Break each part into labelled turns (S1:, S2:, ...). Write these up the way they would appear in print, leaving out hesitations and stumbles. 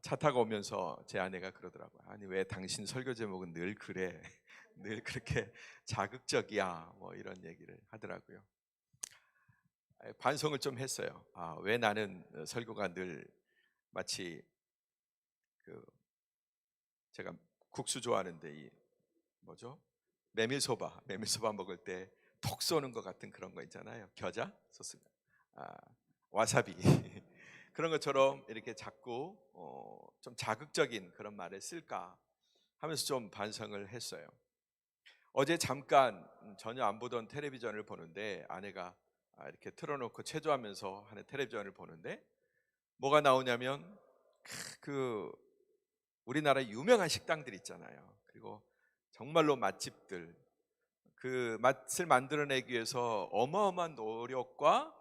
S1: 차 타고 오면서 제 아내가 그러더라고요. 아니 왜 당신 설교 제목은 늘 그래? 늘 그렇게 자극적이야? 뭐 이런 얘기를 하더라고요. 반성을 좀 했어요. 왜 나는 설교가 늘 마치 그 제가 국수 좋아하는데 이 뭐죠? 메밀소바 먹을 때 톡 쏘는 것 같은 그런 거 있잖아요. 겨자 소스, 아, 와사비 그런 것처럼 이렇게 자꾸 좀 자극적인 그런 말을 쓸까 하면서 좀 반성을 했어요. 어제 잠깐 전혀 안 보던 텔레비전을 보는데 아내가 이렇게 틀어놓고 체조하면서 하는 텔레비전을 보는데 뭐가 나오냐면 그 우리나라 유명한 식당들 있잖아요. 그리고 정말로 맛집들, 그 맛을 만들어내기 위해서 어마어마한 노력과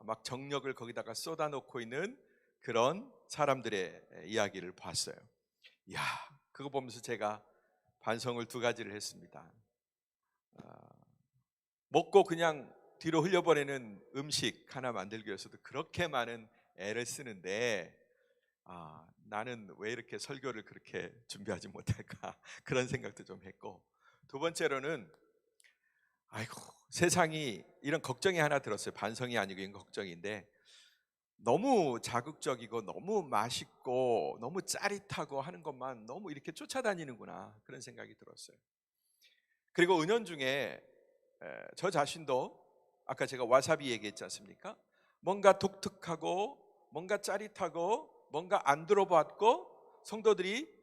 S1: 막 정력을 거기다가 쏟아놓고 있는 그런 사람들의 이야기를 봤어요. 이야, 그거 보면서 제가 반성을 두 가지를 했습니다. 먹고 그냥 뒤로 흘려버리는 음식 하나 만들기 위해서도 그렇게 많은 애를 쓰는데 나는 왜 이렇게 설교를 그렇게 준비하지 못할까 그런 생각도 좀 했고, 두 번째로는 아이고 세상이 이런 걱정이 하나 들었어요. 반성이 아니고 이건 걱정인데 너무 자극적이고 너무 맛있고 너무 짜릿하고 하는 것만 너무 이렇게 쫓아다니는구나 그런 생각이 들었어요. 그리고 은연중에 저 자신도 아까 제가 와사비 얘기했지 않습니까? 뭔가 독특하고 뭔가 짜릿하고 뭔가 안 들어봤고 성도들이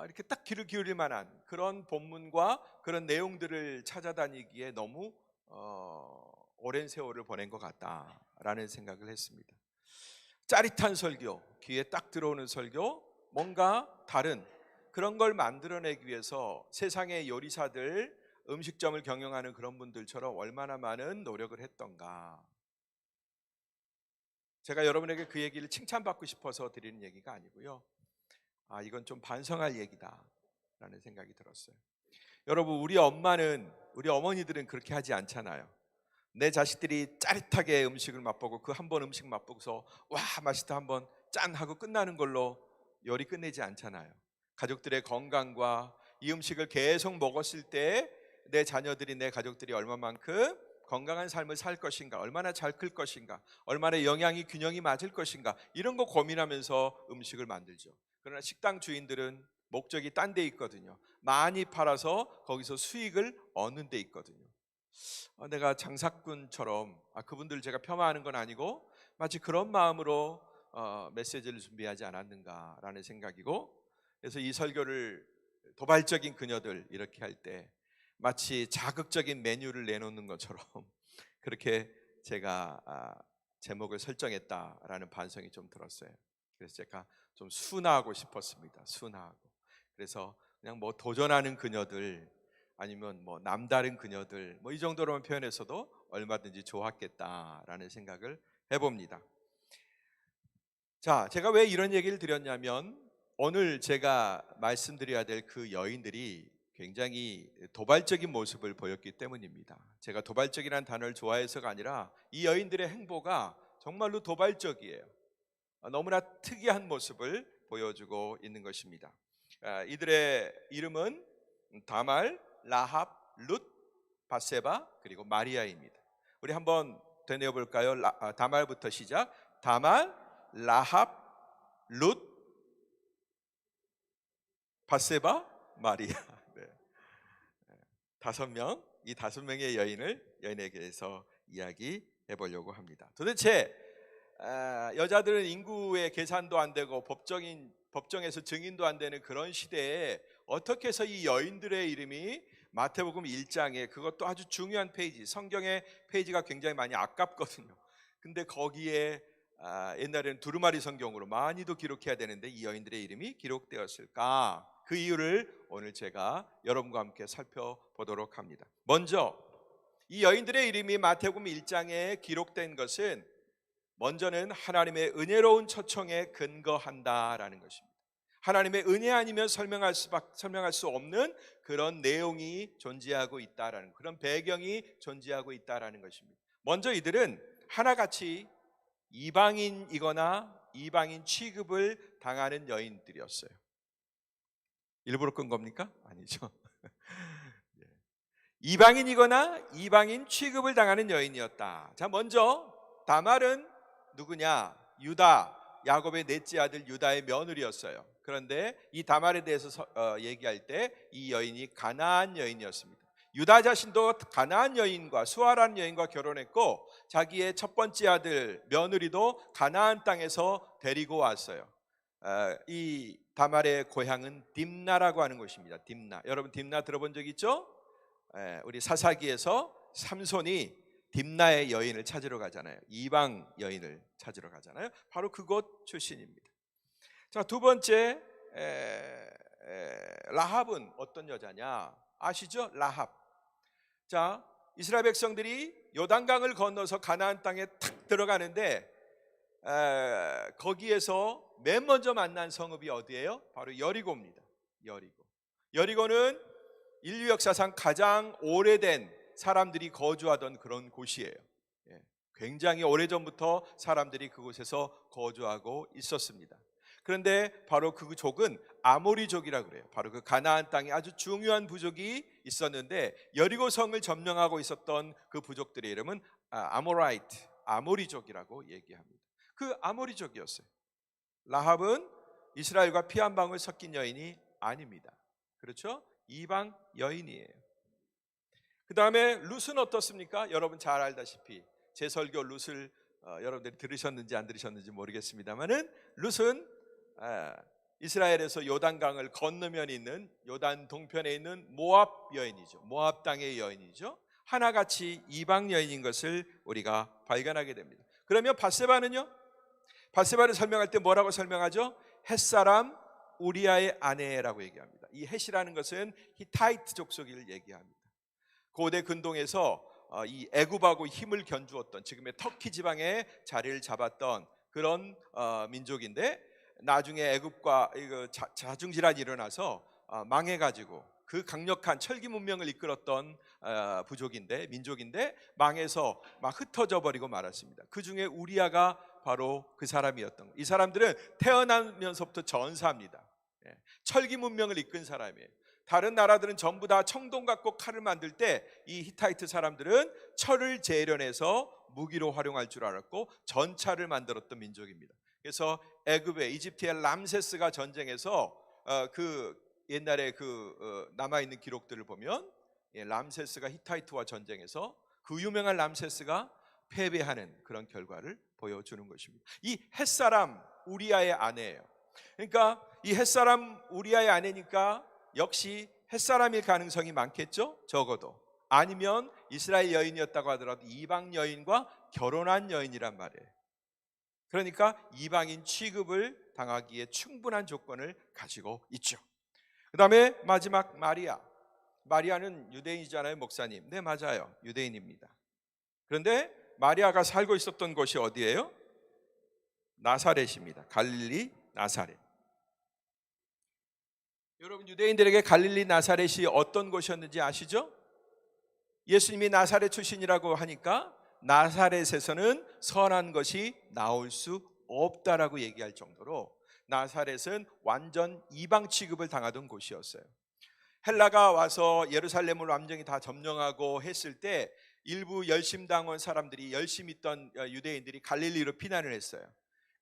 S1: 이렇게 딱 귀를 기울일 만한 그런 본문과 그런 내용들을 찾아다니기에 너무 오랜 세월을 보낸 것 같다라는 생각을 했습니다. 짜릿한 설교, 귀에 딱 들어오는 설교, 뭔가 다른 그런 걸 만들어내기 위해서 세상의 요리사들, 음식점을 경영하는 그런 분들처럼 얼마나 많은 노력을 했던가. 제가 여러분에게 그 얘기를 칭찬받고 싶어서 드리는 얘기가 아니고요. 이건 좀 반성할 얘기다라는 생각이 들었어요. 여러분, 우리 어머니들은 그렇게 하지 않잖아요. 내 자식들이 짜릿하게 음식을 맛보고 그 한 번 음식 맛보고서 와 맛있다 한번 짠 하고 끝나는 걸로 요리 끝내지 않잖아요. 가족들의 건강과 이 음식을 계속 먹었을 때 내 자녀들이 내 가족들이 얼마만큼 건강한 삶을 살 것인가, 얼마나 잘 클 것인가, 얼마나 영양이 균형이 맞을 것인가 이런 거 고민하면서 음식을 만들죠. 그러나 식당 주인들은 목적이 딴 데 있거든요. 많이 팔아서 거기서 수익을 얻는 데 있거든요. 내가 장사꾼처럼 그분들 제가 폄하하는 건 아니고 마치 그런 마음으로 메시지를 준비하지 않았는가라는 생각이고, 그래서 이 설교를 도발적인 그녀들 이렇게 할 때 마치 자극적인 메뉴를 내놓는 것처럼 그렇게 제가 제목을 설정했다라는 반성이 좀 들었어요. 그래서 제가 좀 순화하고 싶었습니다. 순화하고. 그래서 그냥 뭐 도전하는 그녀들 아니면 뭐 남다른 그녀들 뭐 이 정도로만 표현해서도 얼마든지 좋았겠다라는 생각을 해봅니다. 자, 제가 왜 이런 얘기를 드렸냐면 오늘 제가 말씀드려야 될 그 여인들이 굉장히 도발적인 모습을 보였기 때문입니다. 제가 도발적이라는 단어를 좋아해서가 아니라 이 여인들의 행보가 정말로 도발적이에요. 너무나 특이한 모습을 보여주고 있는 것입니다. 이들의 이름은 다말, 라합, 룻, 바세바 그리고 마리아입니다. 우리 한번 되뇌어 볼까요? 다말부터 시작. 다말, 라합, 룻, 바세바, 마리아. 네. 다섯 명, 이 다섯 명의 여인에게서 이야기해 보려고 합니다. 도대체 여자들은 인구의 계산도 안 되고 법정에서 증인도 안 되는 그런 시대에 어떻게 해서 이 여인들의 이름이 마태복음 1장에, 그것도 아주 중요한 페이지, 성경의 페이지가 굉장히 많이 아깝거든요. 근데 거기에 옛날에는 두루마리 성경으로 많이도 기록해야 되는데 이 여인들의 이름이 기록되었을까? 그 이유를 오늘 제가 여러분과 함께 살펴보도록 합니다. 먼저 이 여인들의 이름이 마태복음 1장에 기록된 것은 먼저는 하나님의 은혜로운 초청에 근거한다라는 것입니다. 하나님의 은혜 아니면 설명할 수 없는 그런 내용이 존재하고 있다라는, 그런 배경이 존재하고 있다라는 것입니다. 먼저 이들은 하나같이 이방인이거나 이방인 취급을 당하는 여인들이었어요. 일부러 끈 겁니까? 아니죠. 예. 이방인이거나 이방인 취급을 당하는 여인이었다. 자, 먼저 다말은 누구냐? 유다, 야곱의 넷째 아들 유다의 며느리였어요. 그런데 이 다말에 대해서 얘기할 때 이 여인이 가나안 여인이었습니다. 유다 자신도 가나안 여인과 수아라는 여인과 결혼했고 자기의 첫 번째 아들 며느리도 가나안 땅에서 데리고 왔어요. 이 다말의 고향은 딥나라고 하는 곳입니다. 딥나. 여러분 딥나 들어본 적 있죠? 우리 사사기에서 삼손이 딥나의 여인을 찾으러 가잖아요. 이방 여인을 찾으러 가잖아요. 바로 그곳 출신입니다. 자, 두 번째, 라합은 어떤 여자냐? 아시죠? 라합. 자, 이스라엘 백성들이 요단강을 건너서 가나안 땅에 탁 들어가는데 거기에서 맨 먼저 만난 성읍이 어디예요? 바로 여리고입니다. 여리고. 여리고는 인류 역사상 가장 오래된 사람들이 거주하던 그런 곳이에요. 굉장히 오래전부터 사람들이 그곳에서 거주하고 있었습니다. 그런데 바로 그 족은 아모리족이라고 그래요. 바로 그 가나안 땅에 아주 중요한 부족이 있었는데 여리고 성을 점령하고 있었던 그 부족들의 이름은 아모라이트, 아모리족이라고 얘기합니다. 그 아모리족이었어요. 라합은 이스라엘과 피 한 방울 섞인 여인이 아닙니다. 그렇죠? 이방 여인이에요. 그 다음에 룻은 어떻습니까? 여러분 잘 알다시피 제 설교 룻을 여러분들이 들으셨는지 안 들으셨는지 모르겠습니다만은 룻은 이스라엘에서 요단강을 건너면 있는 요단 동편에 있는 모압 여인이죠. 모압 땅의 여인이죠. 하나같이 이방 여인인 것을 우리가 발견하게 됩니다. 그러면 밧세바는요? 밧세바를 설명할 때 뭐라고 설명하죠? 햇사람 우리아의 아내라고 얘기합니다. 이 햇이라는 것은 히타이트 족속을 얘기합니다. 고대 근동에서 이 애굽하고 힘을 견주었던 지금의 터키 지방에 자리를 잡았던 그런 민족인데 나중에 애굽과 자중질환이 일어나서 망해가지고 그 강력한 철기 문명을 이끌었던 부족인데 민족인데 망해서 막 흩어져 버리고 말았습니다. 그 중에 우리아가 바로 그 사람이었던 거예요. 이 사람들은 태어나면서부터 전사합니다. 철기 문명을 이끈 사람이에요. 다른 나라들은 전부 다 청동 갖고 칼을 만들 때 이 히타이트 사람들은 철을 재련해서 무기로 활용할 줄 알았고 전차를 만들었던 민족입니다. 그래서 애굽의 이집트의 람세스가 전쟁에서 그 옛날에 남아 있는 기록들을 보면 람세스가 히타이트와 전쟁에서 그 유명한 람세스가 패배하는 그런 결과를 보여주는 것입니다. 이 햇사람 우리아의 아내예요. 그러니까 이 햇사람 우리아의 아내니까 역시 햇사람일 가능성이 많겠죠? 적어도. 아니면 이스라엘 여인이었다고 하더라도 이방 여인과 결혼한 여인이란 말이에요. 그러니까 이방인 취급을 당하기에 충분한 조건을 가지고 있죠. 그 다음에 마지막 마리아. 마리아는 유대인이잖아요, 목사님. 네, 맞아요. 유대인입니다. 그런데 마리아가 살고 있었던 곳이 어디예요? 나사렛입니다. 갈릴리 나사렛. 여러분 유대인들에게 갈릴리 나사렛이 어떤 곳이었는지 아시죠? 예수님이 나사렛 출신이라고 하니까 나사렛에서는 선한 것이 나올 수 없다라고 얘기할 정도로 나사렛은 완전 이방 취급을 당하던 곳이었어요. 헬라가 와서 예루살렘을 완전히 다 점령하고 했을 때 일부 열심당원 사람들이 열심히 있던 유대인들이 갈릴리로 피난을 했어요.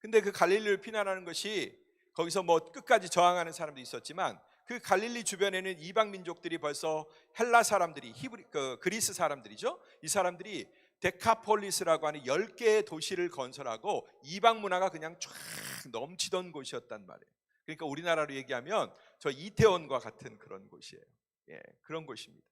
S1: 근데 그 갈릴리로 피난하는 것이 거기서 뭐 끝까지 저항하는 사람도 있었지만 그 갈릴리 주변에는 이방 민족들이 벌써 헬라 사람들이 그리스 사람들이죠. 이 사람들이 데카폴리스라고 하는 10개의 도시를 건설하고 이방 문화가 그냥 쫙 넘치던 곳이었단 말이에요. 그러니까 우리나라로 얘기하면 저 이태원과 같은 그런 곳이에요. 그런 곳입니다.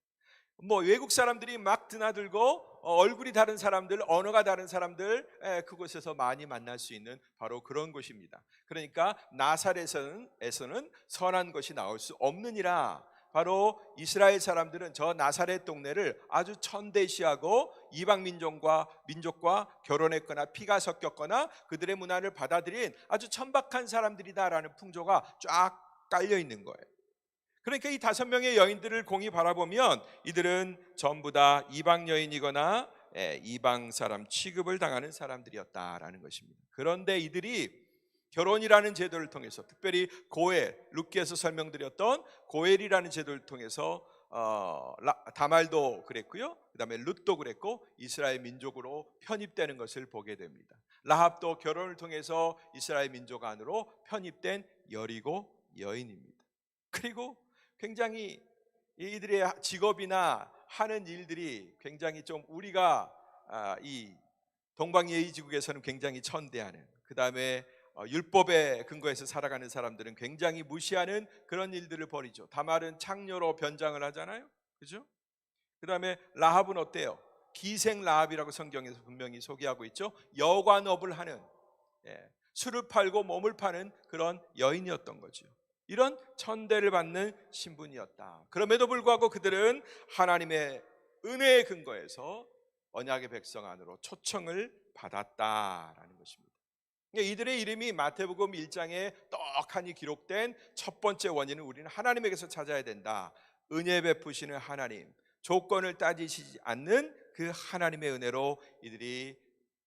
S1: 뭐 외국 사람들이 막 드나들고 얼굴이 다른 사람들, 언어가 다른 사람들 그곳에서 많이 만날 수 있는 바로 그런 곳입니다. 그러니까 나사렛에서는 선한 것이 나올 수 없느니라. 바로 이스라엘 사람들은 저 나사렛 동네를 아주 천대시하고 이방 민족과 결혼했거나 피가 섞였거나 그들의 문화를 받아들인 아주 천박한 사람들이다라는 풍조가 쫙 깔려 있는 거예요. 그러니까 이 5명의 여인들을 공히 바라보면 이들은 전부 다 이방 여인이거나 이방 사람 취급을 당하는 사람들이었다라는 것입니다. 그런데 이들이 결혼이라는 제도를 통해서, 특별히 고엘, 룻기에서 설명드렸던 고엘이라는 제도를 통해서 다말도 그랬고요, 그 다음에 룻도 그랬고 이스라엘 민족으로 편입되는 것을 보게 됩니다. 라합도 결혼을 통해서 이스라엘 민족 안으로 편입된 여리고 여인입니다. 그리고 굉장히 이들의 직업이나 하는 일들이 굉장히 좀 우리가 이 동방예의지국에서는 굉장히 천대하는, 그 다음에 율법에 근거해서 살아가는 사람들은 굉장히 무시하는 그런 일들을 벌이죠. 다말은 창녀로 변장을 하잖아요, 그죠? 그 다음에 라합은 어때요? 기생 라합이라고 성경에서 분명히 소개하고 있죠. 여관업을 하는, 술을 팔고 몸을 파는 그런 여인이었던 거죠. 이런 천대를 받는 신분이었다. 그럼에도 불구하고 그들은 하나님의 은혜에 근거해서 언약의 백성 안으로 초청을 받았다라는 것입니다. 이들의 이름이 마태복음 1장에 떡하니 기록된 첫 번째 원인은 우리는 하나님에게서 찾아야 된다. 은혜 베푸시는 하나님, 조건을 따지시지 않는 그 하나님의 은혜로 이들이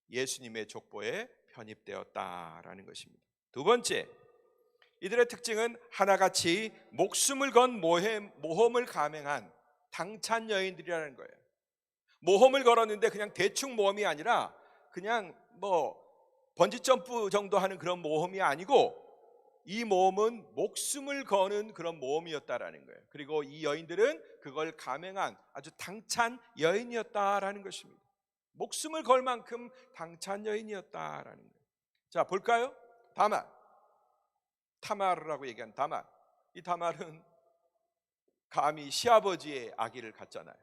S1: 예수님의 족보에 편입되었다라는 것입니다. 두 번째, 이들의 특징은 하나같이 목숨을 건 모험을 감행한 당찬 여인들이라는 거예요. 모험을 걸었는데 그냥 대충 모험이 아니라 그냥 번지점프 정도 하는 그런 모험이 아니고, 이 모험은 목숨을 거는 그런 모험이었다라는 거예요. 그리고 이 여인들은 그걸 감행한 아주 당찬 여인이었다라는 것입니다. 목숨을 걸 만큼 당찬 여인이었다라는 거예요. 자, 볼까요? 타마르라고 얘기한 다말. 이 다말은 감히 시아버지의 아기를 갖잖아요.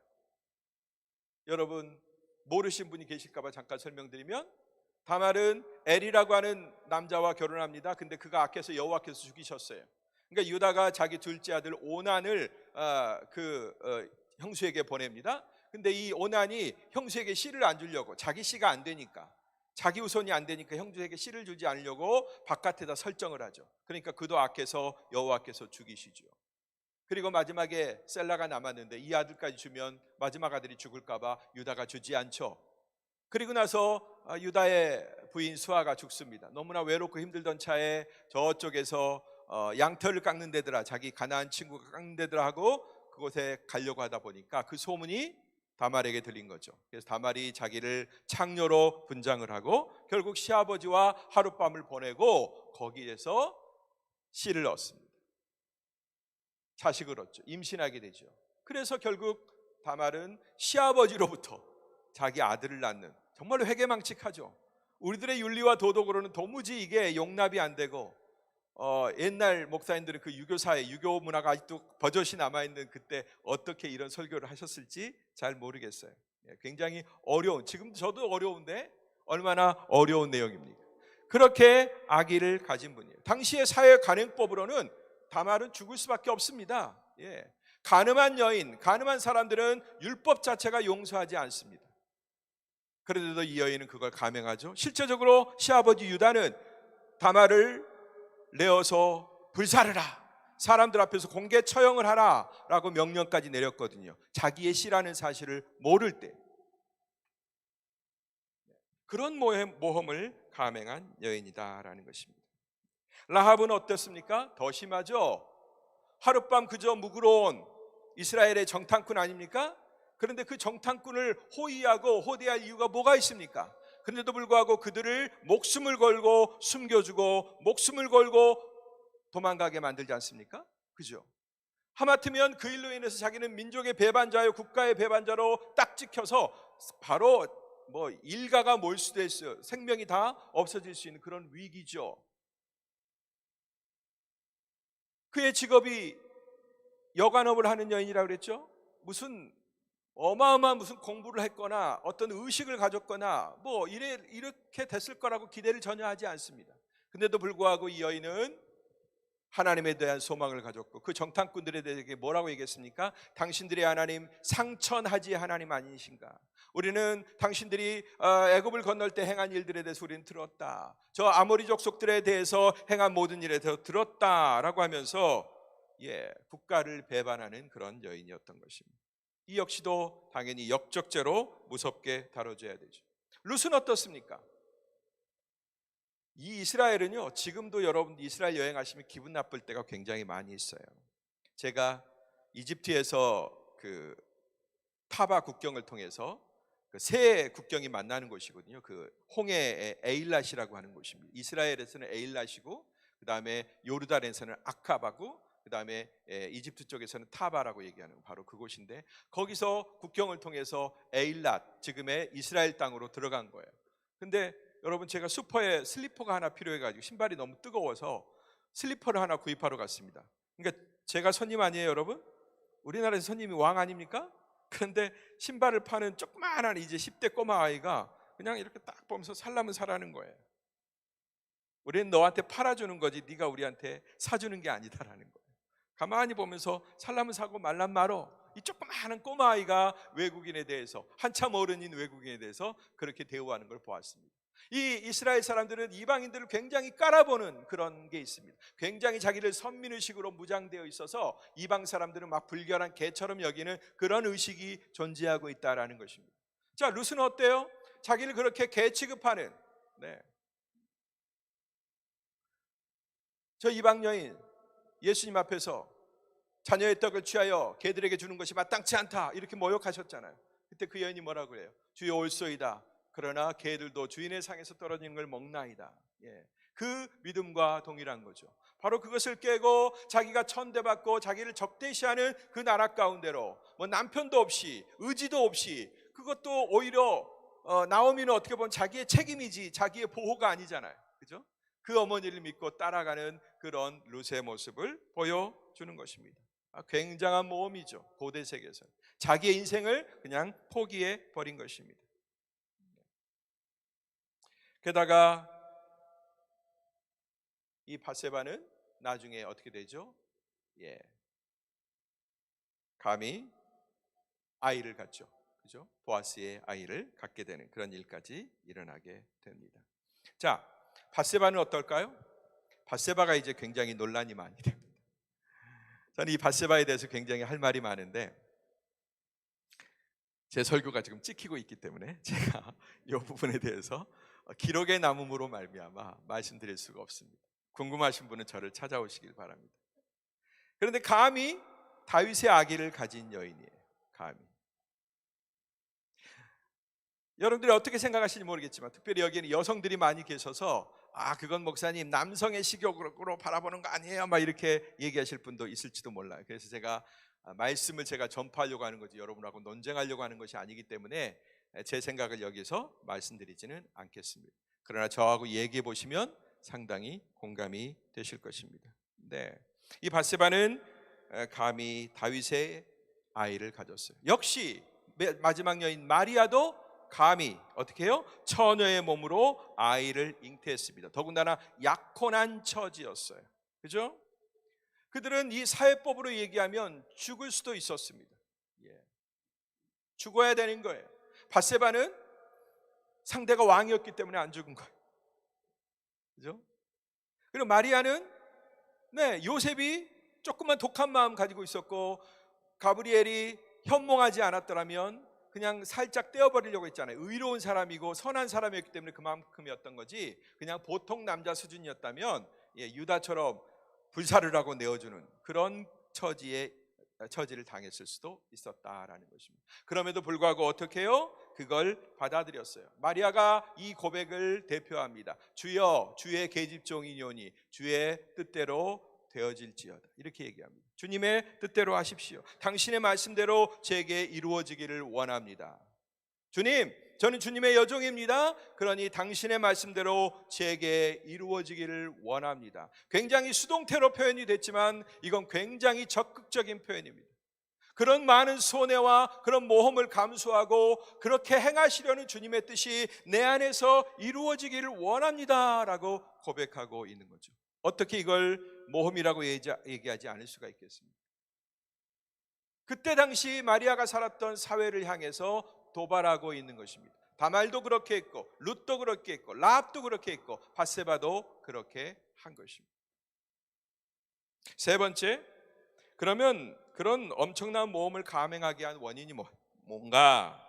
S1: 여러분 모르신 분이 계실까봐 잠깐 설명드리면, 다말은 엘이라고 하는 남자와 결혼합니다. 근데 그가 악해서 여호와께서 죽이셨어요. 그러니까 유다가 자기 둘째 아들 오난을 형수에게 보냅니다. 근데 이 오난이 형수에게 씨를 안 주려고, 자기 씨가 안 되니까, 자기 후손이 안 되니까 형수에게 씨를 주지 않으려고 바깥에다 설정을 하죠. 그러니까 그도 악해서 여호와께서 죽이시죠. 그리고 마지막에 셀라가 남았는데 이 아들까지 주면 마지막 아들이 죽을까 봐 유다가 주지 않죠. 그리고 나서 유다의 부인 수아가 죽습니다. 너무나 외롭고 힘들던 차에 저쪽에서 양털을 깎는 데더라, 자기 가나안 친구가 깎는 데더라 하고 그곳에 가려고 하다 보니까 그 소문이 다말에게 들린 거죠. 그래서 다말이 자기를 창녀로 분장을 하고 결국 시아버지와 하룻밤을 보내고 거기에서 씨를 얻습니다. 자식을 얻죠. 임신하게 되죠. 그래서 결국 다말은 시아버지로부터 자기 아들을 낳는, 정말로 회개망측하죠. 우리들의 윤리와 도덕으로는 도무지 이게 용납이 안 되고, 옛날 목사님들은 그 유교사회, 유교 문화가 아직도 버젓이 남아있는 그때 어떻게 이런 설교를 하셨을지 잘 모르겠어요. 굉장히 어려운, 지금 저도 어려운데 얼마나 어려운 내용입니까? 그렇게 아기를 가진 분이에요. 당시의 사회 간행법으로는 다말은 죽을 수밖에 없습니다. 가늠한 여인, 가늠한 사람들은 율법 자체가 용서하지 않습니다. 그런데도 이 여인은 그걸 감행하죠. 실제적으로 시아버지 유다는 다말을 내어서 불사르라, 사람들 앞에서 공개 처형을 하라 라고 명령까지 내렸거든요. 자기의 씨라는 사실을 모를 때. 그런 모험을 감행한 여인이다라는 것입니다. 라합은 어땠습니까? 더 심하죠. 하룻밤 그저 묵으러 온 이스라엘의 정탐꾼 아닙니까? 그런데 그 정탐꾼을 호위하고 호대할 이유가 뭐가 있습니까? 그런데도 불구하고 그들을 목숨을 걸고 숨겨주고 목숨을 걸고 도망가게 만들지 않습니까? 그죠? 하마터면 그 일로 인해서 자기는 민족의 배반자요 국가의 배반자로 딱 찍혀서 바로 일가가 몰수될 수, 생명이 다 없어질 수 있는 그런 위기죠. 그의 직업이 여관업을 하는 여인이라고 그랬죠. 무슨 어마어마한 무슨 공부를 했거나 어떤 의식을 가졌거나 이렇게 됐을 거라고 기대를 전혀 하지 않습니다. 근데도 불구하고 이 여인은 하나님에 대한 소망을 가졌고, 그 정탐꾼들에 대해 뭐라고 얘기했습니까? 당신들의 하나님 상천하지 하나님 아니신가? 우리는 당신들이 애굽을 건널 때 행한 일들에 대해서 우리는 들었다. 저 아모리 족속들에 대해서 행한 모든 일에 대해서 들었다라고 하면서 국가를 배반하는 그런 여인이었던 것입니다. 이 역시도 당연히 역적죄로 무섭게 다뤄져야 되죠. 룻은 어떻습니까? 이 이스라엘은요, 지금도 여러분 이스라엘 여행하시면 기분 나쁠 때가 굉장히 많이 있어요. 제가 이집트에서 그 타바 국경을 통해서 그 세 국경이 만나는 곳이거든요. 그 홍해의 에일랏이라고 하는 곳입니다. 이스라엘에서는 에일랏이고, 그 다음에 요르단에서는 아카바고, 그 다음에 이집트 쪽에서는 타바라고 얘기하는 바로 그곳인데, 거기서 국경을 통해서 에일랏, 지금의 이스라엘 땅으로 들어간 거예요. 근데 여러분, 제가 슈퍼에 슬리퍼가 하나 필요해가지고 신발이 너무 뜨거워서 슬리퍼를 하나 구입하러 갔습니다. 그러니까 제가 손님 아니에요, 여러분? 우리나라에서 손님이 왕 아닙니까? 그런데 신발을 파는 조그마한 이제 10대 꼬마 아이가 그냥 이렇게 딱 보면서 살라면 사라는 거예요. 우리는 너한테 팔아주는 거지 네가 우리한테 사주는 게 아니다라는 거예요. 가만히 보면서 살라면 사고 말란 말어. 이 조그마한 꼬마 아이가 외국인에 대해서, 한참 어른인 외국인에 대해서 그렇게 대우하는 걸 보았습니다. 이 이스라엘 사람들은 이방인들을 굉장히 깔아보는 그런 게 있습니다. 굉장히 자기를 선민의식으로 무장되어 있어서 이방 사람들은 막 불결한 개처럼 여기는 그런 의식이 존재하고 있다라는 것입니다. 자, 룻은 어때요? 자기를 그렇게 개 취급하는, 저 이방 여인 예수님 앞에서 자녀의 떡을 취하여 개들에게 주는 것이 마땅치 않다 이렇게 모욕하셨잖아요. 그때 그 여인이 뭐라고 그래요? 주여 올소이다. 그러나 개들도 주인의 상에서 떨어지는 걸 먹나이다. 그 믿음과 동일한 거죠. 바로 그것을 깨고 자기가 천대받고 자기를 적대시하는 그 나라 가운데로 뭐 남편도 없이 의지도 없이, 그것도 오히려 나오미는 어떻게 보면 자기의 책임이지 자기의 보호가 아니잖아요. 그죠? 그 어머니를 믿고 따라가는 그런 룻의 모습을 보여주는 것입니다. 굉장한 모험이죠. 고대 세계에서 자기의 인생을 그냥 포기해 버린 것입니다. 게다가 이 밧세바는 나중에 어떻게 되죠? 감히 아이를 갖죠. 그죠? 보아스의 아이를 갖게 되는 그런 일까지 일어나게 됩니다. 자, 밧세바는 어떨까요? 밧세바가 이제 굉장히 논란이 많이 됩니다. 저는 이 밧세바에 대해서 굉장히 할 말이 많은데 제 설교가 지금 찍히고 있기 때문에 제가 이 부분에 대해서 기록에 남음으로 말미암아 말씀드릴 수가 없습니다. 궁금하신 분은 저를 찾아오시길 바랍니다. 그런데 감히 다윗의 아기를 가진 여인이에요. 감히. 여러분들이 어떻게 생각하시는지 모르겠지만 특별히 여기에는 여성들이 많이 계셔서 그건 목사님 남성의 시각으로 바라보는 거 아니에요 막 이렇게 얘기하실 분도 있을지도 몰라요. 그래서 제가 말씀을 제가 전파하려고 하는 거지 여러분하고 논쟁하려고 하는 것이 아니기 때문에 제 생각을 여기서 말씀드리지는 않겠습니다. 그러나 저하고 얘기해 보시면 상당히 공감이 되실 것입니다. 이 밧세바는 감히 다윗의 아이를 가졌어요. 역시 마지막 여인 마리아도 감히 어떻게 해요? 처녀의 몸으로 아이를 잉태했습니다. 더군다나 약혼한 처지였어요. 그죠? 그들은 이 사회법으로 얘기하면 죽을 수도 있었습니다. 죽어야 되는 거예요. 밧세바는 상대가 왕이었기 때문에 안 죽은 거예요. 그죠? 그리고 마리아는 요셉이 조금만 독한 마음 가지고 있었고 가브리엘이 현몽하지 않았더라면 그냥 살짝 떼어버리려고 했잖아요. 의로운 사람이고 선한 사람이었기 때문에 그만큼이었던 거지, 그냥 보통 남자 수준이었다면 유다처럼 불사를 하고 내어주는 그런 처지를 당했을 수도 있었다라는 것입니다. 그럼에도 불구하고 어떻게 해요? 그걸 받아들였어요. 마리아가 이 고백을 대표합니다. 주여 주의 계집종이뇨니 주의 뜻대로 되어질지어다 이렇게 얘기합니다. 주님의 뜻대로 하십시오. 당신의 말씀대로 제게 이루어지기를 원합니다. 주님, 저는 주님의 여종입니다. 그러니 당신의 말씀대로 제게 이루어지기를 원합니다. 굉장히 수동태로 표현이 됐지만 이건 굉장히 적극적인 표현입니다. 그런 많은 손해와 그런 모험을 감수하고 그렇게 행하시려는 주님의 뜻이 내 안에서 이루어지기를 원합니다 라고 고백하고 있는 거죠. 어떻게 이걸 모험이라고 얘기하지 않을 수가 있겠습니까? 그때 당시 마리아가 살았던 사회를 향해서 도발하고 있는 것입니다. 다말도 그렇게 했고 룻도 그렇게 했고 라합도 그렇게 했고 밧세바도 그렇게 한 것입니다. 세 번째, 그러면 그런 엄청난 모험을 감행하게 한 원인이 뭔가?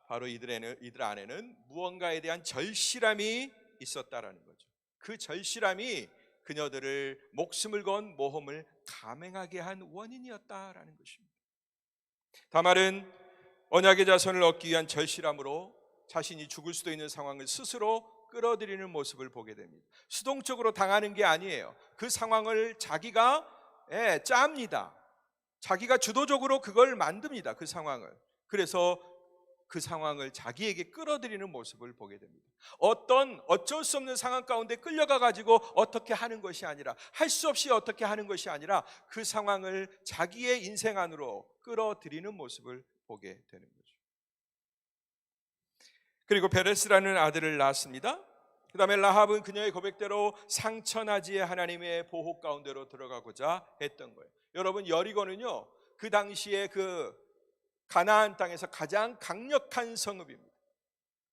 S1: 바로 이들 안에는 무언가에 대한 절실함이 있었다라는 거죠. 그 절실함이 그녀들을 목숨을 건 모험을 감행하게 한 원인이었다라는 것입니다. 다말은 언약의 자손을 얻기 위한 절실함으로 자신이 죽을 수도 있는 상황을 스스로 끌어들이는 모습을 보게 됩니다. 수동적으로 당하는 게 아니에요. 그 상황을 자기가 짭니다. 자기가 주도적으로 그걸 만듭니다. 그 상황을. 그래서 그 상황을 자기에게 끌어들이는 모습을 보게 됩니다. 어쩔 수 없는 상황 가운데 끌려가 가지고 어떻게 하는 것이 아니라, 할 수 없이 어떻게 하는 것이 아니라 그 상황을 자기의 인생 안으로 끌어들이는 모습을 보게 되는 거죠. 그리고 베레스라는 아들을 낳았습니다. 그 다음에 라합은 그녀의 고백대로 상처나지의 하나님의 보호 가운데로 들어가고자 했던 거예요. 여러분, 여리고는요, 그 당시에 그 가나안 땅에서 가장 강력한 성읍입니다.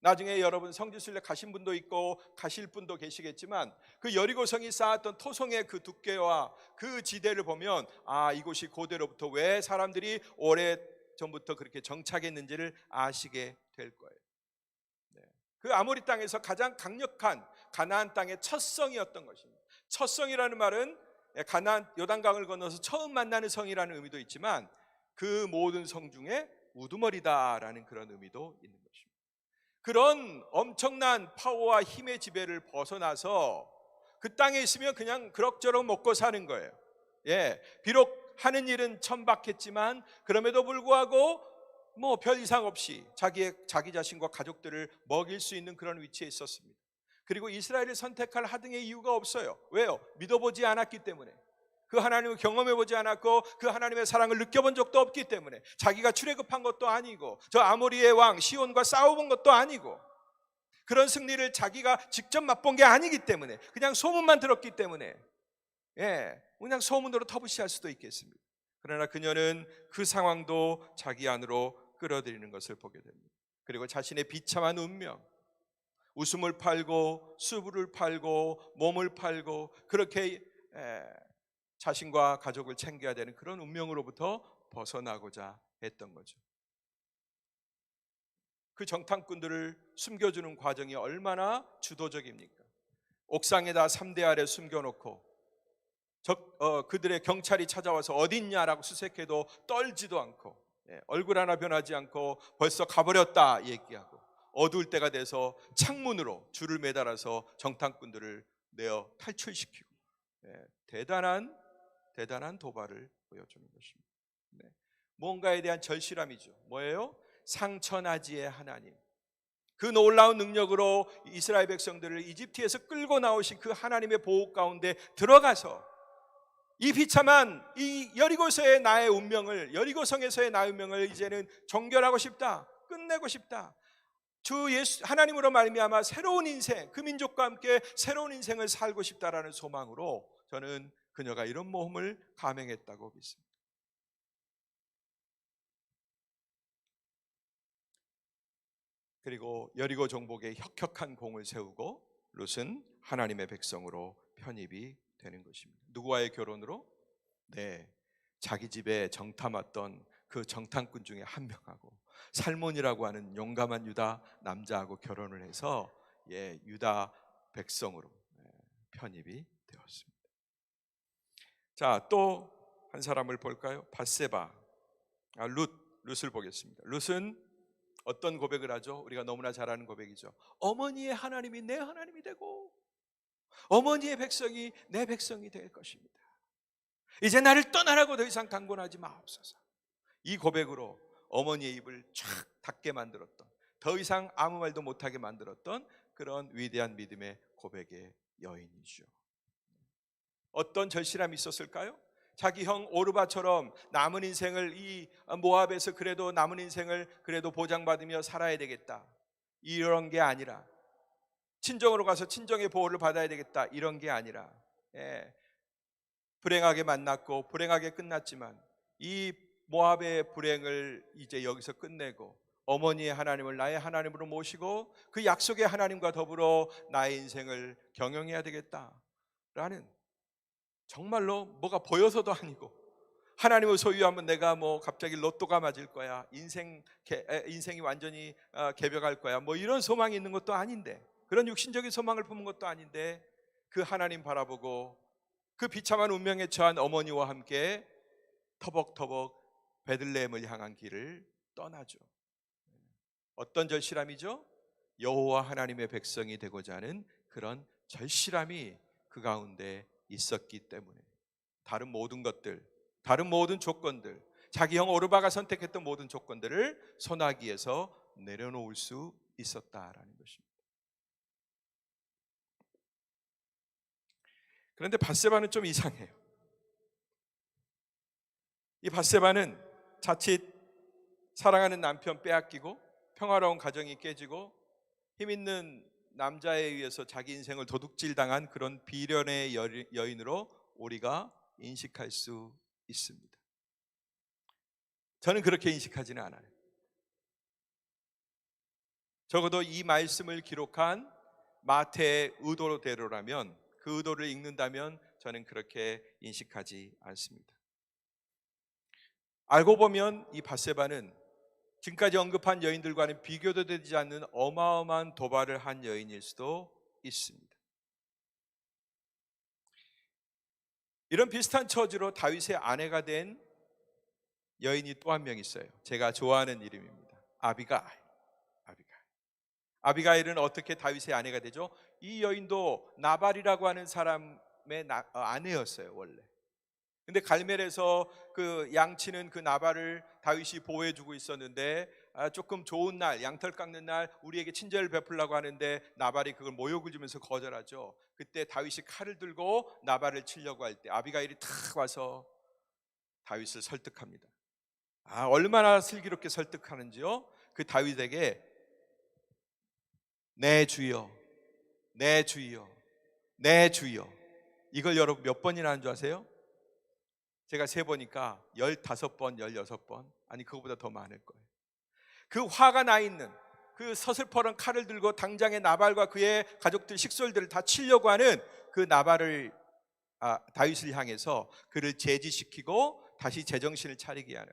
S1: 나중에 여러분 성지순례 가신 분도 있고 가실 분도 계시겠지만, 그 여리고성이 쌓았던 토성의 그 두께와 그 지대를 보면 이곳이 고대로부터 왜 사람들이 오래 전부터 그렇게 정착했는지를 아시게 될 거예요. 그 아모리 땅에서 가장 강력한 가나안 땅의 첫 성이었던 것입니다. 첫 성이라는 말은 가나안 요단강을 건너서 처음 만나는 성이라는 의미도 있지만, 그 모든 성 중에 우두머리다라는 그런 의미도 있는 것입니다. 그런 엄청난 파워와 힘의 지배를 벗어나서 그 땅에 있으면 그냥 그럭저럭 먹고 사는 거예요. 비록 하는 일은 천박했지만 그럼에도 불구하고 뭐 별 이상 없이 자기 자신과 가족들을 먹일 수 있는 그런 위치에 있었습니다. 그리고 이스라엘을 선택할 하등의 이유가 없어요. 왜요? 믿어보지 않았기 때문에. 그 하나님을 경험해보지 않았고 그 하나님의 사랑을 느껴본 적도 없기 때문에, 자기가 출애굽한 것도 아니고 저 아모리의 왕 시온과 싸워본 것도 아니고 그런 승리를 자기가 직접 맛본 게 아니기 때문에, 그냥 소문만 들었기 때문에 그냥 소문으로 터부시할 수도 있겠습니다. 그러나 그녀는 그 상황도 자기 안으로 끌어들이는 것을 보게 됩니다. 그리고 자신의 비참한 운명, 웃음을 팔고 수부를 팔고 몸을 팔고 그렇게 자신과 가족을 챙겨야 되는 그런 운명으로부터 벗어나고자 했던 거죠. 그 정탐꾼들을 숨겨주는 과정이 얼마나 주도적입니까? 옥상에다 3대 아래 숨겨놓고 그들의 경찰이 찾아와서 어딨냐라고 수색해도 떨지도 않고, 얼굴 하나 변하지 않고 벌써 가버렸다 얘기하고, 어두울 때가 돼서 창문으로 줄을 매달아서 정탐꾼들을 내어 탈출시키고, 대단한 도발을 보여주는 것입니다. 뭔가에 대한 절실함이죠. 뭐예요? 상처나지의 하나님, 그 놀라운 능력으로 이스라엘 백성들을 이집트에서 끌고 나오신 그 하나님의 보호 가운데 들어가서 이 비참한 이 여리고성에서의 나의 운명을 이제는 정결하고 싶다, 끝내고 싶다. 주 예수 하나님으로 말미암아 새로운 인생, 그 민족과 함께 새로운 인생을 살고 싶다라는 소망으로 저는 그녀가 이런 모험을 감행했다고 믿습니다. 그리고 여리고 정복에 혁혁한 공을 세우고 룻은 하나님의 백성으로 편입이 되는 것입니다. 누구와의 결혼으로? 자기 집에 정탐 왔던 그 정탐꾼 중에 한 명하고, 살몬이라고 하는 용감한 유다 남자하고 결혼을 해서 유다 백성으로 편입이 되었습니다. 자, 또 한 사람을 볼까요? 밧세바, 룻을 보겠습니다. 룻은 어떤 고백을 하죠? 우리가 너무나 잘 아는 고백이죠. 어머니의 하나님이 내 하나님이 되고 어머니의 백성이 내 백성이 될 것입니다. 이제 나를 떠나라고 더 이상 강권하지 마옵소서. 이 고백으로 어머니의 입을 쫙 닫게 만들었던, 더 이상 아무 말도 못하게 만들었던 그런 위대한 믿음의 고백의 여인이죠. 어떤 절실함이 있었을까요? 자기 형 오르바처럼 남은 인생을 이 모압에서 그래도 남은 인생을 그래도 보장받으며 살아야 되겠다, 이런 게 아니라, 친정으로 가서 친정의 보호를 받아야 되겠다, 이런 게 아니라, 불행하게 만났고 불행하게 끝났지만 이 모압의 불행을 이제 여기서 끝내고 어머니의 하나님을 나의 하나님으로 모시고 그 약속의 하나님과 더불어 나의 인생을 경영해야 되겠다라는, 정말로 뭐가 보여서도 아니고 하나님을 소유하면 내가 뭐 갑자기 로또가 맞을 거야, 인생이 완전히 개벽할 거야, 뭐 이런 소망이 있는 것도 아닌데, 그런 육신적인 소망을 품은 것도 아닌데, 그 하나님 바라보고 그 비참한 운명에 처한 어머니와 함께 터벅터벅 베들레헴을 향한 길을 떠나죠. 어떤 절실함이죠? 여호와 하나님의 백성이 되고자 하는 그런 절실함이 그 가운데 있었기 때문에 다른 모든 것들, 다른 모든 조건들, 자기 형 오르바가 선택했던 모든 조건들을 소나기에서 내려놓을 수 있었다라는 것입니다. 그런데 밧세바는 좀 이상해요. 이 밧세바는 자칫 사랑하는 남편 빼앗기고 평화로운 가정이 깨지고 힘 있는 남자에 의해서 자기 인생을 도둑질 당한 그런 비련의 여인으로 우리가 인식할 수 있습니다. 저는 그렇게 인식하지는 않아요. 적어도 이 말씀을 기록한 마태의 의도대로라면, 그 의도를 읽는다면 저는 그렇게 인식하지 않습니다. 알고 보면 이 밧세바는 지금까지 언급한 여인들과는 비교도 되지 않는 어마어마한 도발을 한 여인일 수도 있습니다. 이런 비슷한 처지로 다윗의 아내가 된 여인이 또 한 명 있어요. 제가 좋아하는 이름입니다. 아비가일. 아비가일은 어떻게 다윗의 아내가 되죠? 이 여인도 나발이라고 하는 사람의 아내였어요, 원래. 근데 갈멜에서 그 양치는 그 나발을 다윗이 보호해주고 있었는데, 조금 좋은 날, 양털 깎는 날 우리에게 친절을 베풀라고 하는데 나발이 그걸 모욕을 주면서 거절하죠. 그때 다윗이 칼을 들고 나발을 치려고 할 때 아비가일이 탁 와서 다윗을 설득합니다. 얼마나 슬기롭게 설득하는지요. 그 다윗에게 내 주여, 내 주여, 내 주여, 이걸 여러분 몇 번이나 한 줄 아세요? 제가 세보니까 15번, 16번, 아니 그거보다 더 많을 거예요. 그 화가 나 있는 그 서슬퍼런 칼을 들고 당장의 나발과 그의 가족들, 식솔들을 다 치려고 하는 그 나발을, 다윗을 향해서 그를 제지시키고 다시 제정신을 차리게 하는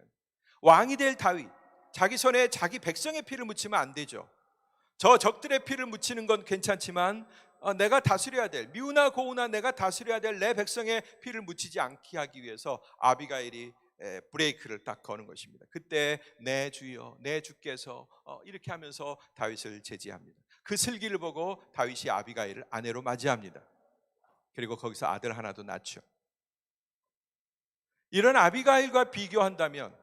S1: 왕이 될 다윗. 자기 손에 자기 백성의 피를 묻히면 안 되죠. 저 적들의 피를 묻히는 건 괜찮지만 내가 다스려야 될, 미우나 고우나 내가 다스려야 될 내 백성의 피를 묻히지 않게 하기 위해서 아비가일이 브레이크를 딱 거는 것입니다. 그때 내 주여, 내 주께서, 이렇게 하면서 다윗을 제지합니다. 그 슬기를 보고 다윗이 아비가일을 아내로 맞이합니다. 그리고 거기서 아들 하나도 낳죠. 이런 아비가일과 비교한다면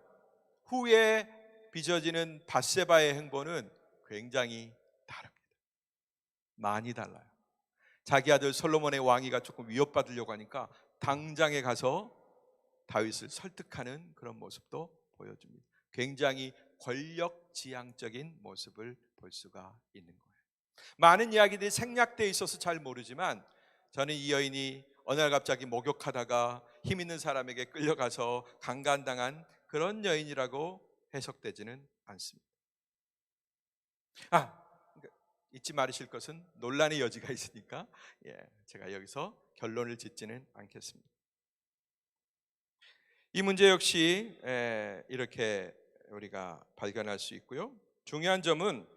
S1: 후에 빚어지는 밧세바의 행보는 굉장히 다릅니다. 많이 달라요. 자기 아들 솔로몬의 왕위가 조금 위협받으려고 하니까 당장에 가서 다윗을 설득하는 그런 모습도 보여줍니다. 굉장히 권력지향적인 모습을 볼 수가 있는 거예요. 많은 이야기들이 생략되어 있어서 잘 모르지만 저는 이 여인이 어느 날 갑자기 목욕하다가 힘 있는 사람에게 끌려가서 강간당한 그런 여인이라고 해석되지는 않습니다. 잊지 말으실 것은 논란의 여지가 있으니까 제가 여기서 결론을 짓지는 않겠습니다. 이 문제 역시 이렇게 우리가 발견할 수 있고요. 중요한 점은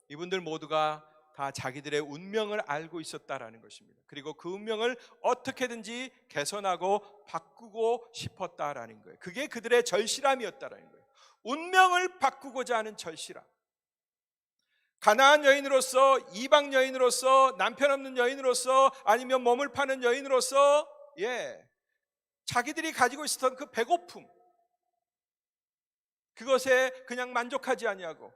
S1: 이분들 모두가 다 자기들의 운명을 알고 있었다라는 것입니다. 그리고 그 운명을 어떻게든지 개선하고 바꾸고 싶었다라는 거예요. 그게 그들의 절실함이었다라는 거예요. 운명을 바꾸고자 하는 절실함. 가나안 여인으로서, 이방 여인으로서, 남편 없는 여인으로서, 아니면 몸을 파는 여인으로서 자기들이 가지고 있었던 그 배고픔, 그것에 그냥 만족하지 아니하고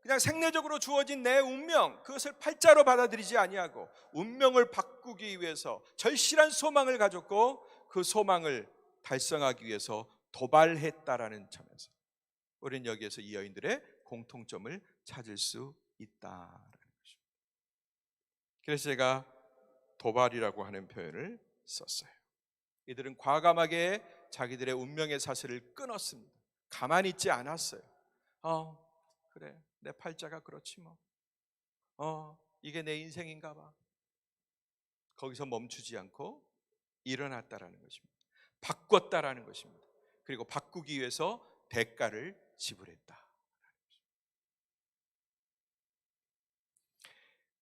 S1: 그냥 생내적으로 주어진 내 운명, 그것을 팔자로 받아들이지 아니하고 운명을 바꾸기 위해서 절실한 소망을 가졌고 그 소망을 달성하기 위해서 도발했다라는 점에서 우리는 여기에서 이 여인들의 공통점을 찾을 수 있다라는 것입니다. 그래서 제가 도발이라고 하는 표현을 썼어요. 이들은 과감하게 자기들의 운명의 사슬을 끊었습니다. 가만히 있지 않았어요. 그래, 내 팔자가 그렇지 뭐. 이게 내 인생인가 봐. 거기서 멈추지 않고 일어났다라는 것입니다. 바꿨다라는 것입니다. 그리고 바꾸기 위해서 대가를 지불했다.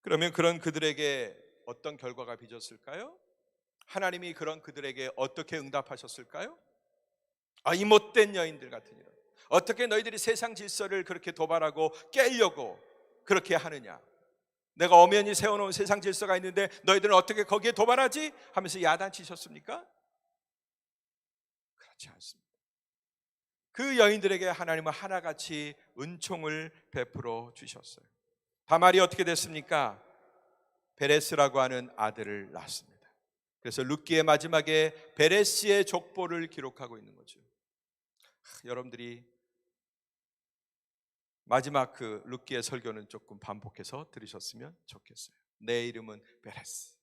S1: 그러면 그런 그들에게 어떤 결과가 빚었을까요? 하나님이 그런 그들에게 어떻게 응답하셨을까요? 이 못된 여인들 같은 이런, 어떻게 너희들이 세상 질서를 그렇게 도발하고 깨려고 그렇게 하느냐, 내가 엄연히 세워놓은 세상 질서가 있는데 너희들은 어떻게 거기에 도발하지? 하면서 야단치셨습니까? 그렇지 않습니다. 그 여인들에게 하나님은 하나같이 은총을 베풀어 주셨어요. 다말이 어떻게 됐습니까? 베레스라고 하는 아들을 낳았습니다. 그래서 룻기의 마지막에 베레스의 족보를 기록하고 있는 거죠. 여러분들이 마지막 그 룻기의 설교는 조금 반복해서 들으셨으면 좋겠어요. 내 이름은 베레스.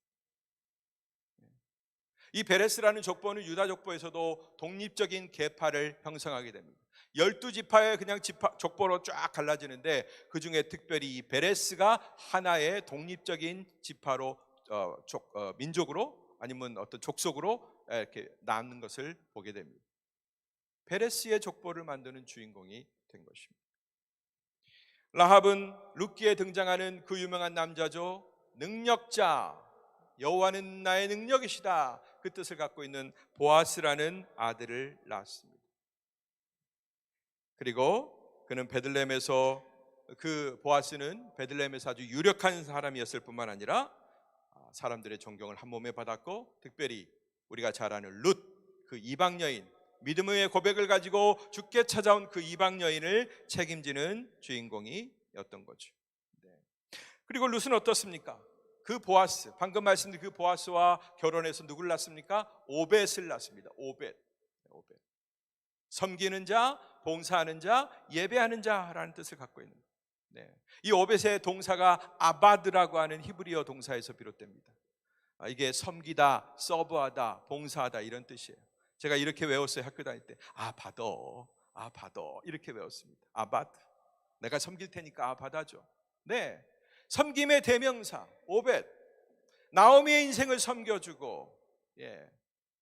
S1: 이 베레스라는 족보는 유다 족보에서도 독립적인 계파를 형성하게 됩니다. 12지파의 그냥 족보로 쫙 갈라지는데 그중에 특별히 이 베레스가 하나의 독립적인 지파로 민족으로 아니면 어떤 족속으로 이렇게 남는 것을 보게 됩니다. 베레스의 족보를 만드는 주인공이 된 것입니다. 라합은 룻기에 등장하는 그 유명한 남자죠. 능력자, 여호와는 나의 능력이시다, 그 뜻을 갖고 있는 보아스라는 아들을 낳았습니다. 그리고 그는 베들레헴에서, 그 보아스는 베들레헴에서 아주 유력한 사람이었을 뿐만 아니라 사람들의 존경을 한 몸에 받았고, 특별히 우리가 잘 아는 룻, 그 이방 여인, 믿음의 고백을 가지고 주께 찾아온 그 이방 여인을 책임지는 주인공이었던 거죠. 그리고 룻은 어떻습니까? 그 보아스, 방금 말씀드린 그 보아스와 결혼해서 누굴 낳습니까? 오벳을 낳습니다. 오벳. 섬기는 자, 봉사하는 자, 예배하는 자라는 뜻을 갖고 있는 거예요. 이 오벳의 동사가 아바드라고 하는 히브리어 동사에서 비롯됩니다. 이게 섬기다, 서브하다, 봉사하다 이런 뜻이에요. 제가 이렇게 외웠어요. 학교 다닐 때. 받아 이렇게 외웠습니다. 아바드, 내가 섬길 테니까 받아줘. 네, 섬김의 대명사 오벳, 나오미의 인생을 섬겨주고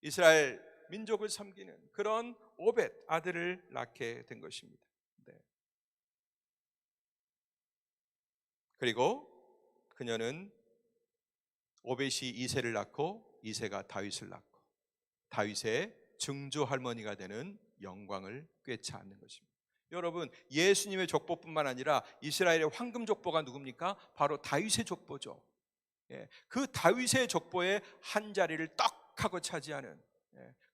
S1: 이스라엘 민족을 섬기는 그런 오벳 아들을 낳게 된 것입니다. 그리고 그녀는 오벳이 이새를 낳고 이새가 다윗을 낳고 다윗의 증조 할머니가 되는 영광을 꿰차앉는 것입니다. 여러분, 예수님의 족보뿐만 아니라 이스라엘의 황금 족보가 누굽니까? 바로 다윗의 족보죠. 그 다윗의 족보의 한 자리를 떡 하고 차지하는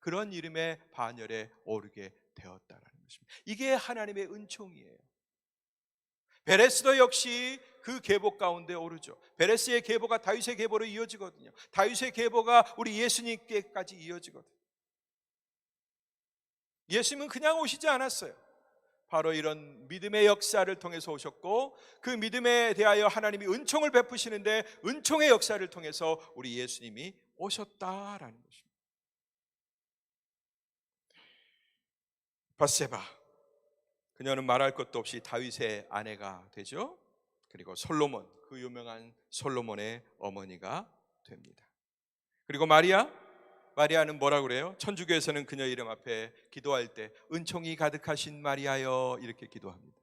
S1: 그런 이름의 반열에 오르게 되었다라는 것입니다. 이게 하나님의 은총이에요. 베레스도 역시 그 계보 가운데 오르죠. 베레스의 계보가 다윗의 계보로 이어지거든요. 다윗의 계보가 우리 예수님께까지 이어지거든요. 예수님은 그냥 오시지 않았어요. 바로 이런 믿음의 역사를 통해서 오셨고, 그 믿음에 대하여 하나님이 은총을 베푸시는데 은총의 역사를 통해서 우리 예수님이 오셨다라는 것입니다. 밧세바, 그녀는 말할 것도 없이 다윗의 아내가 되죠. 그리고 솔로몬, 그 유명한 솔로몬의 어머니가 됩니다. 그리고 마리아는 뭐라고 그래요? 천주교에서는 그녀 이름 앞에 기도할 때 은총이 가득하신 마리아여 이렇게 기도합니다.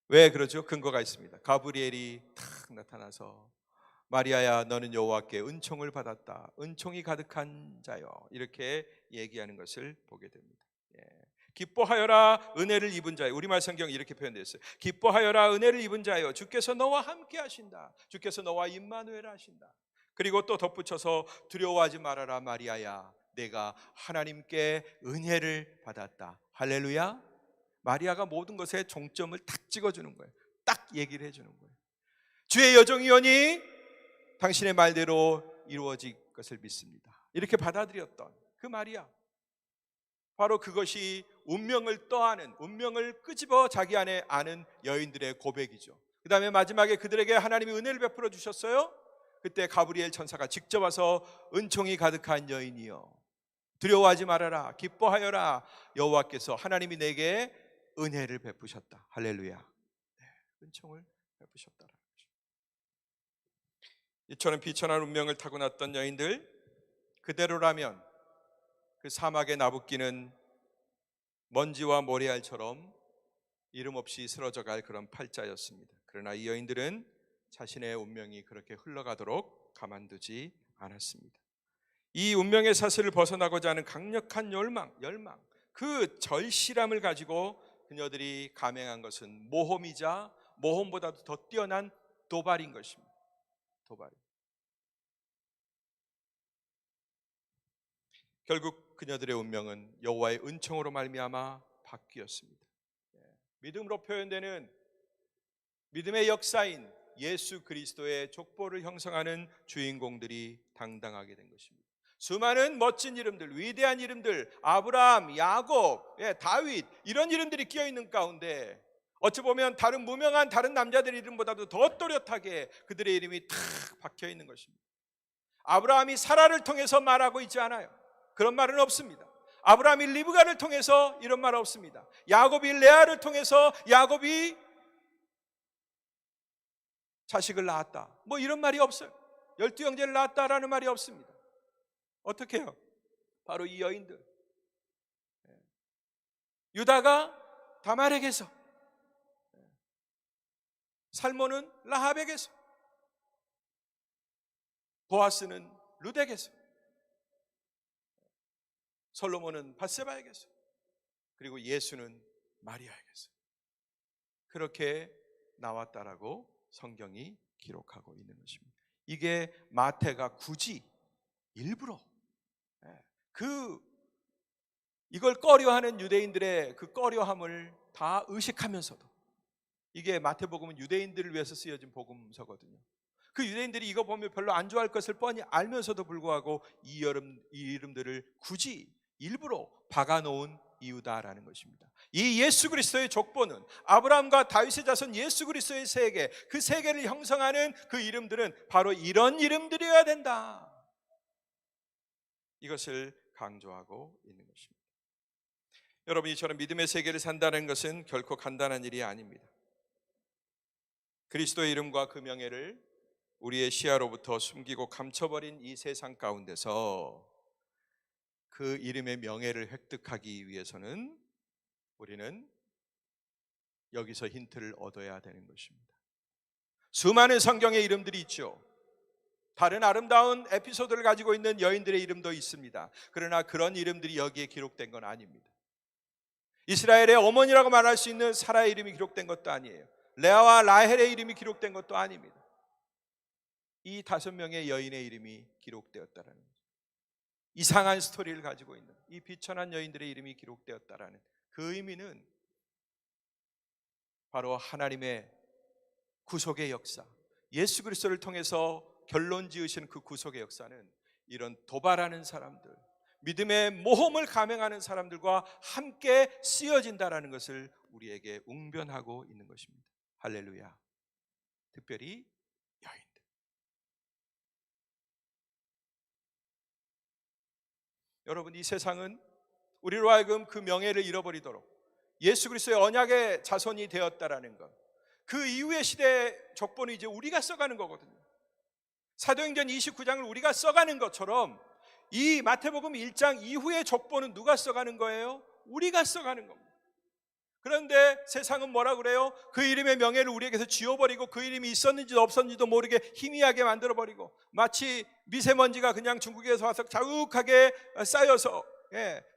S1: 왜 그러죠? 근거가 있습니다. 가브리엘이 탁 나타나서 마리아야, 너는 여호와께 은총을 받았다, 은총이 가득한 자여, 이렇게 얘기하는 것을 보게 됩니다. 기뻐하여라 은혜를 입은 자여, 우리말 성경이 이렇게 표현되어 있어요. 기뻐하여라 은혜를 입은 자여, 주께서 너와 함께 하신다, 주께서 너와 임마누엘 하신다. 그리고 또 덧붙여서 두려워하지 말아라 마리아야, 내가 하나님께 은혜를 받았다. 할렐루야. 마리아가 모든 것에 종점을 탁 찍어주는 거예요. 딱 얘기를 해주는 거예요. 주의 여종이오니 당신의 말대로 이루어질 것을 믿습니다, 이렇게 받아들였던 그 마리아, 바로 그것이 운명을 떠안은, 운명을 끄집어 자기 안에 아는 여인들의 고백이죠. 그 다음에 마지막에 그들에게 하나님이 은혜를 베풀어 주셨어요. 그때 가브리엘 천사가 직접 와서 은총이 가득한 여인이여 두려워하지 말아라, 기뻐하여라, 여호와께서 하나님이 내게 은혜를 베푸셨다. 할렐루야. 은총을 베푸셨다라는 거죠. 이처럼 비천한 운명을 타고났던 여인들, 그대로라면 그 사막의 나붓기는 먼지와 모래알처럼 이름 없이 쓰러져 갈 그런 팔자였습니다. 그러나 이 여인들은 자신의 운명이 그렇게 흘러가도록 가만두지 않았습니다. 이 운명의 사슬을 벗어나고자 하는 강력한 열망, 그 절실함을 가지고 그녀들이 감행한 것은 모험이자 모험보다도 더 뛰어난 도발인 것입니다. 도발. 결국 그녀들의 운명은 여호와의 은총으로 말미암아 바뀌었습니다. 믿음으로 표현되는 믿음의 역사인 예수 그리스도의 족보를 형성하는 주인공들이 당당하게 된 것입니다. 수많은 멋진 이름들, 위대한 이름들, 아브라함, 야곱, 다윗, 이런 이름들이 끼어 있는 가운데 어찌 보면 다른 무명한 다른 남자들의 이름보다도 더 또렷하게 그들의 이름이 탁 박혀 있는 것입니다. 아브라함이 사라를 통해서 말하고 있지 않아요. 그런 말은 없습니다. 아브라함이 리브가를 통해서 이런 말 없습니다. 야곱이 레아를 통해서 야곱이 자식을 낳았다, 뭐 이런 말이 없어요. 12형제를 낳았다라는 말이 없습니다. 어떻게 해요? 바로 이 여인들, 유다가 다말에게서, 살몬은 라합에게서, 보아스는 룻에게서, 솔로몬은 밧세바에게서, 그리고 예수는 마리아에게서 그렇게 나왔다라고 성경이 기록하고 있는 것입니다. 이게 마태가 굳이 일부러 이걸 꺼려하는 유대인들의 그 꺼려함을 다 의식하면서도, 이게 마태복음은 유대인들을 위해서 쓰여진 복음서거든요. 그 유대인들이 이거 보면 별로 안 좋아할 것을 뻔히 알면서도 불구하고 이 이름들을 굳이 일부러 박아놓은 이유다라는 것입니다. 이 예수 그리스도의 족보는 아브라함과 다윗의 자손 예수 그리스도의 세계, 그 세계를 형성하는 그 이름들은 바로 이런 이름들이어야 된다, 이것을 강조하고 있는 것입니다. 여러분이 저런 믿음의 세계를 산다는 것은 결코 간단한 일이 아닙니다. 그리스도의 이름과 그 명예를 우리의 시야로부터 숨기고 감춰버린 이 세상 가운데서 그 이름의 명예를 획득하기 위해서는 우리는 여기서 힌트를 얻어야 되는 것입니다. 수많은 성경의 이름들이 있죠. 다른 아름다운 에피소드를 가지고 있는 여인들의 이름도 있습니다. 그러나 그런 이름들이 여기에 기록된 건 아닙니다. 이스라엘의 어머니라고 말할 수 있는 사라의 이름이 기록된 것도 아니에요. 레아와 라헬의 이름이 기록된 것도 아닙니다. 이 5명의 여인의 이름이 기록되었다라는 거죠. 이상한 스토리를 가지고 있는 이 비천한 여인들의 이름이 기록되었다라는 그 의미는 바로 하나님의 구속의 역사, 예수 그리스도를 통해서 결론 지으신 그 구속의 역사는 이런 도발하는 사람들, 믿음의 모험을 감행하는 사람들과 함께 쓰여진다라는 것을 우리에게 웅변하고 있는 것입니다. 할렐루야. 특별히 여인들. 여러분, 이 세상은 우리로 하여금 그 명예를 잃어버리도록 예수 그리스도의 언약의 자손이 되었다라는 것, 그 이후의 시대 족보는 이제 우리가 써가는 거거든요. 사도행전 29장을 우리가 써가는 것처럼 이 마태복음 1장 이후의 족보는 누가 써가는 거예요? 우리가 써가는 겁니다. 그런데 세상은 뭐라 그래요? 그 이름의 명예를 우리에게서 지워버리고 그 이름이 있었는지도 없었는지도 모르게 희미하게 만들어버리고, 마치 미세먼지가 그냥 중국에서 와서 자욱하게 쌓여서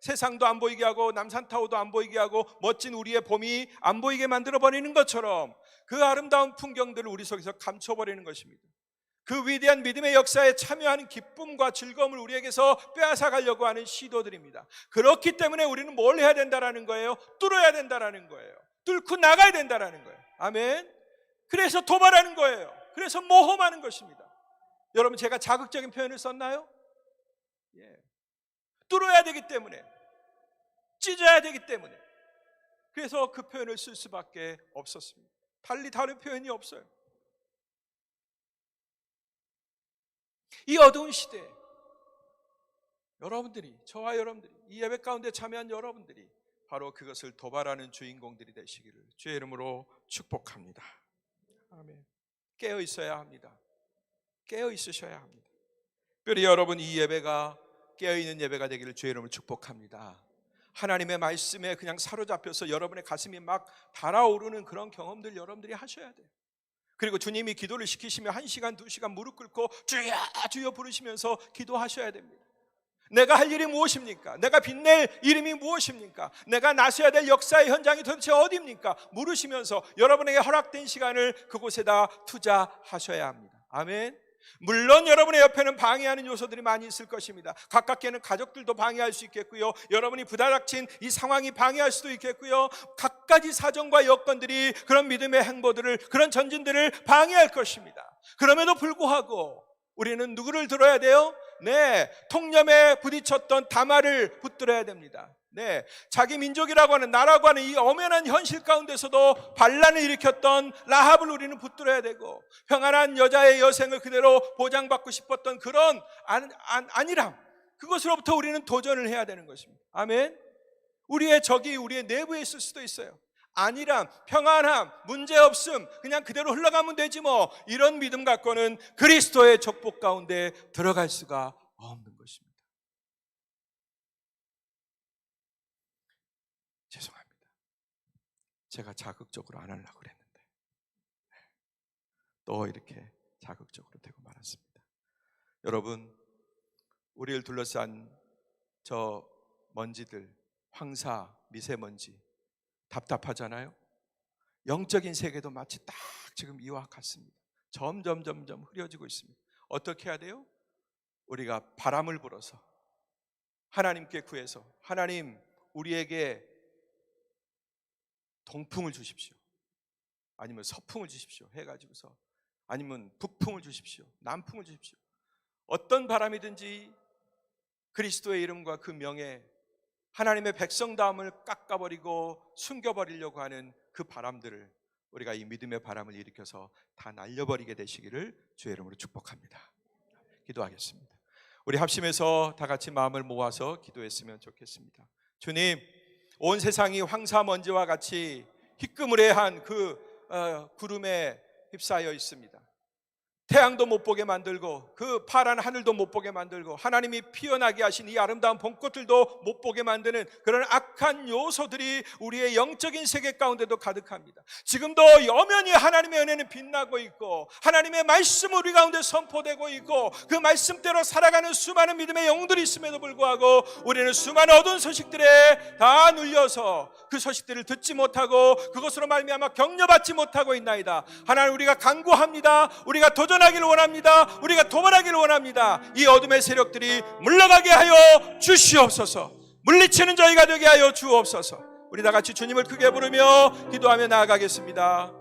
S1: 세상도 안 보이게 하고 남산타워도 안 보이게 하고 멋진 우리의 봄이 안 보이게 만들어버리는 것처럼 그 아름다운 풍경들을 우리 속에서 감춰버리는 것입니다. 그 위대한 믿음의 역사에 참여하는 기쁨과 즐거움을 우리에게서 빼앗아가려고 하는 시도들입니다. 그렇기 때문에 우리는 뭘 해야 된다라는 거예요? 뚫어야 된다라는 거예요. 뚫고 나가야 된다라는 거예요. 아멘. 그래서 도발하는 거예요. 그래서 모험하는 것입니다. 여러분, 제가 자극적인 표현을 썼나요? 뚫어야 되기 때문에, 찢어야 되기 때문에, 그래서 그 표현을 쓸 수밖에 없었습니다. 달리 다른 표현이 없어요. 이 어두운 시대에 여러분들이, 저와 여러분들이, 이 예배 가운데 참여한 여러분들이 바로 그것을 도발하는 주인공들이 되시기를 주의 이름으로 축복합니다. 아멘. 깨어 있어야 합니다. 깨어 있으셔야 합니다. 특별히 여러분, 이 예배가 깨어있는 예배가 되기를 주의 이름으로 축복합니다. 하나님의 말씀에 그냥 사로잡혀서 여러분의 가슴이 막 달아오르는 그런 경험들 여러분들이 하셔야 돼요. 그리고 주님이 기도를 시키시면 1시간, 2시간 무릎 꿇고 주여 주여 부르시면서 기도하셔야 됩니다. 내가 할 일이 무엇입니까? 내가 빛낼 이름이 무엇입니까? 내가 나서야 될 역사의 현장이 도대체 어디입니까? 물으시면서 여러분에게 허락된 시간을 그곳에다 투자하셔야 합니다. 아멘. 물론 여러분의 옆에는 방해하는 요소들이 많이 있을 것입니다. 가깝게는 가족들도 방해할 수 있겠고요, 여러분이 부닥친 이 상황이 방해할 수도 있겠고요, 갖가지 사정과 여건들이 그런 믿음의 행보들을, 그런 전진들을 방해할 것입니다. 그럼에도 불구하고 우리는 누구를 들어야 돼요? 네, 통념에 부딪혔던 다말을 붙들어야 됩니다. 네, 자기 민족이라고 하는, 나라고 하는 이 엄연한 현실 가운데서도 반란을 일으켰던 라합을 우리는 붙들어야 되고, 평안한 여자의 여생을 그대로 보장받고 싶었던 그런 안일함, 그것으로부터 우리는 도전을 해야 되는 것입니다. 아멘. 우리의 적이 우리의 내부에 있을 수도 있어요. 안일함, 평안함, 문제없음, 그냥 그대로 흘러가면 되지 뭐, 이런 믿음 갖고는 그리스도의 족복 가운데 들어갈 수가 없는 것입니다. 죄송합니다. 제가 자극적으로 안 하려고 그랬는데 또 이렇게 자극적으로 되고 말았습니다. 여러분, 우리를 둘러싼 저 먼지들, 황사, 미세먼지 답답하잖아요. 영적인 세계도 마치 딱 지금 이와 같습니다. 점점 흐려지고 있습니다. 어떻게 해야 돼요? 우리가 바람을 불어서 하나님께 구해서, 하나님 우리에게 동풍을 주십시오, 아니면 서풍을 주십시오 해가지고서, 아니면 북풍을 주십시오, 남풍을 주십시오. 어떤 바람이든지 그리스도의 이름과 그 명예, 하나님의 백성다움을 깎아버리고 숨겨버리려고 하는 그 바람들을, 우리가 이 믿음의 바람을 일으켜서 다 날려버리게 되시기를 주의 이름으로 축복합니다. 기도하겠습니다. 우리 합심해서 다 같이 마음을 모아서 기도했으면 좋겠습니다. 주님, 온 세상이 황사먼지와 같이 희끄무레한 그 구름에 휩싸여 있습니다. 태양도 못 보게 만들고 그 파란 하늘도 못 보게 만들고 하나님이 피어나게 하신 이 아름다운 봄꽃들도 못 보게 만드는 그런 악한 요소들이 우리의 영적인 세계 가운데도 가득합니다. 지금도 엄연히 하나님의 은혜는 빛나고 있고 하나님의 말씀은 우리 가운데 선포되고 있고 그 말씀대로 살아가는 수많은 믿음의 영웅들이 있음에도 불구하고 우리는 수많은 어두운 소식들에 다 눌려서 그 소식들을 듣지 못하고 그것으로 말미암아 격려받지 못하고 있나이다. 하나님, 우리가 간구합니다. 우리가 도전하기를 원합니다. 우리가 도발하기를 원합니다. 이 어둠의 세력들이 물러가게 하여 주시옵소서. 물리치는 저희가 되게 하여 주옵소서. 우리 다 같이 주님을 크게 부르며 기도하며 나아가겠습니다.